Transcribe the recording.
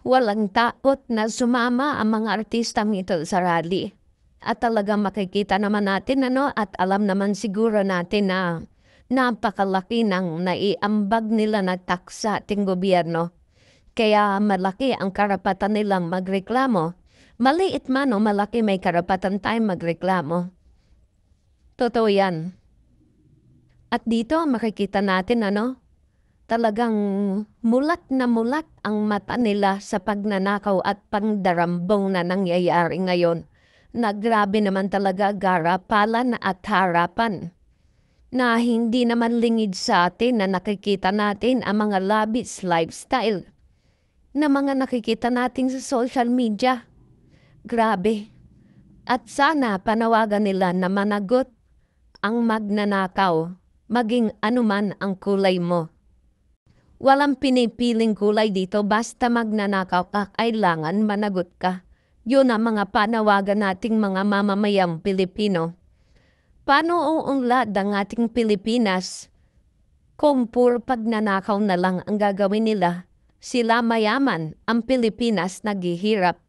Walang takot na sumama ang mga artistang ito sa rally. At talagang makikita naman natin at alam naman siguro natin na napakalaki ng naiambag nila na tax sa ating gobyerno. Kaya malaki ang karapatan nilang magreklamo. Maliit man o malaki, may karapatan tayong magreklamo. Totoo yan. At dito makikita natin talagang mulat na mulat ang mata nila sa pagnanakaw at pangdarambong na nangyayari ngayon. Na grabe naman talaga garapalan at harapan. Na hindi naman lingid sa atin na nakikita natin ang mga lavish lifestyle na mga nakikita natin sa social media. Grabe. At sana panawagan nila na managot ang magnanakaw, maging anuman ang kulay mo. Walang pinipiling kulay dito, basta magnanakaw ka, kailangan managot ka. Yun ang mga panawagan nating mga mamamayang Pilipino. Paano uunlad ang ating Pilipinas kung puro pagnanakaw na lang ang gagawin nila? Sila mayaman, ang Pilipinas naghihirap.